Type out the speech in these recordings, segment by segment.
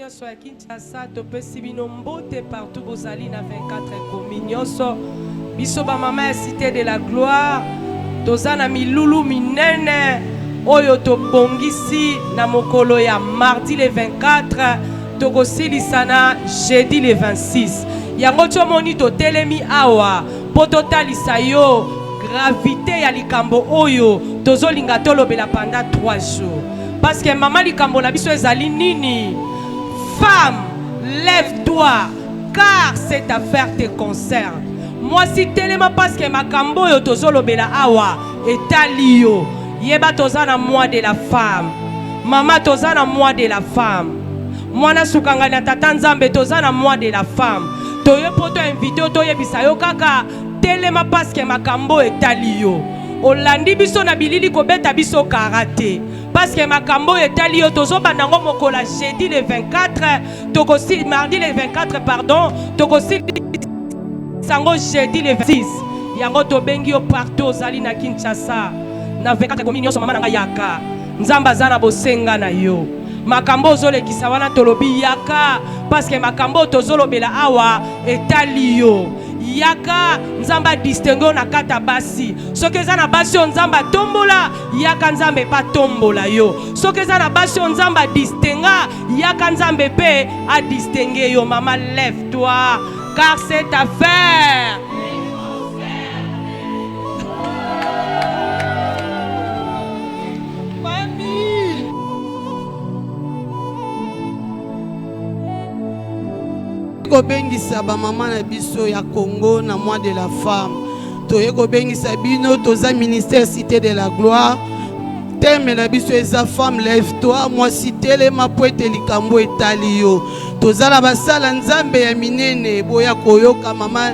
nyonso ya Kinshasa topesi bino mbote partout bozali na 24 communion so biso ba mama ya cité de la gloire tozana milulu minene oyo tobongisi na mokolo ya mardi le 24 tokosilisana jeudi le 26 yango tomoni totelemi awa po totalisa yo gravité ya likambo oyo tozolinga tolobela pendant 3 jours parce que maman likambo na biso ezali nini. Femme, lève-toi, car cette affaire te concerne. Moi, si tellement parce que ma kambo yo tozolo bela awa etali yo. Yeba tozana moi de la femme. Maman tozana moi de la femme. Mwana sukanga na tata nzambe tozana moi de la femme. Toye poto invité toye bisayo kaka tellement parce que ma kambo etali yo. Olandi biso na bilili kobeta biso karate. Parce que makambo etali yo tozo bandango mokola jeudi le 24 tokosi mardi le 24 pardon tokosi sango jeudi le 26 yango tobengi yo partout ozali na Kinshasa na 24 communion so mama nanga yaka nzamba zana bosenga na yo makambo ozolekisa wana tolobi yaka parce que makambo tozolobela awa etali yo yaka nzamba distingo na kata basi soki za na basi nzamba tombola yaka nzambe pa tombola yo soki za na basi nzamba distinga yaka nzambe pe a distinguer yo. Maman, lève-toi car cette affaire kobengisa ba mama na biso ya Congo na mois de la femme toye kobengisa bino toza ministère cité de la gloire thème na biso eza femme lève-toi moi cité le mapoete likambo etali yo toza la basala nzambe ya minene boya koyoka mama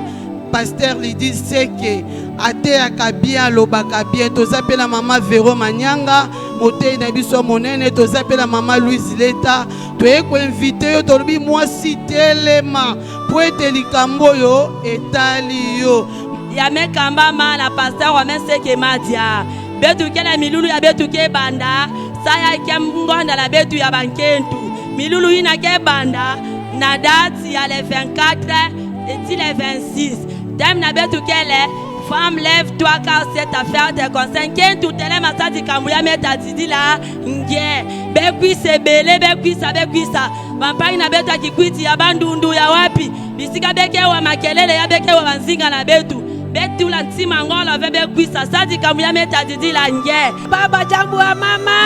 pasteur Lydie Seke ate akabia lobaka bien toza pe la mama Véro Manyanga moté na biso monene toza pe la mama Louise Leta toye ko invité yo tolobi moi cité le ma poete likambo yo etali yo ya mekamba ma la pasteur wa Seke madia betu kela milulu ya betu ke banda saya kemngonda la betu ya bankentu milulu ina ke banda na date ya le 24 et le 26 thème na betu kele femme lève-toi car cette affaire te concerne kentu tele masati kamuya meta didila nge bekwise bele bekwisa bampai na betu akikwiti ya bandundu ya wapi bisika beke wa makelele ya beke wa banzinga na betu betu la ntima ngola vebe kwisa sadi kamuya meta didi la nge baba jambu wa mama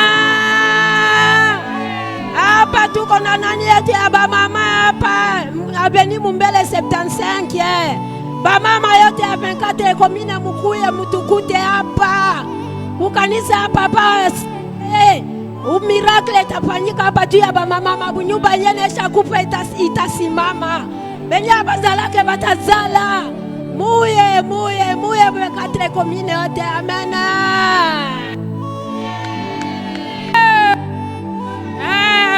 hapa tuko na nani yetu ya ba mama hapa abeni mumbele 75 ba mama yote ya 24 komina mukuye mutukute hapa ukanisa hapa pa miracle itafanyika hapa tu ya ba mama mabunyumba yene shakupa itasimama benya bazalake batazala Mouye, 24 communes yote, amen.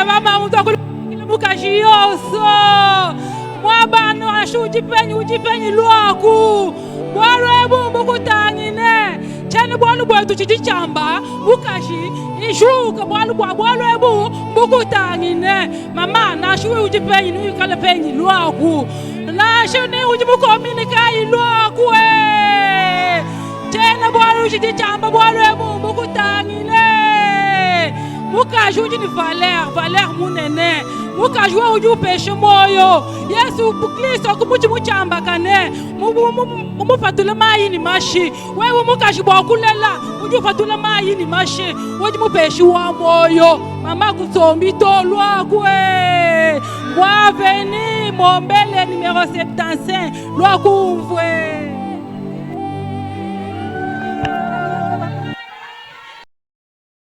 Mama mutokulu mukaji yoso. Mwabano ashu ujipenyi luaku. Bwalwe bumbu kutangine. Chani bwalu bwetu chichichamba. Mukaji ishuka bwalwe bumbu kutangine. Mama nashu ujipenyi nukale penyi luaku. Nashoni ujimukomini kailwa kwe tena bwana ujichamba bwana Mungu kutangile mukajuji ni valeur munene mukajua ujupeshe moyo Yesu Kristo kumuchamba kane mufatule mayi ni mashi wewe mukajibwa kulela ujufatule mayi ni mashi ujimupeshe wa moyo mama kusombi tolwa kwe Bois veni, mon bel numéro 75, loi couvre.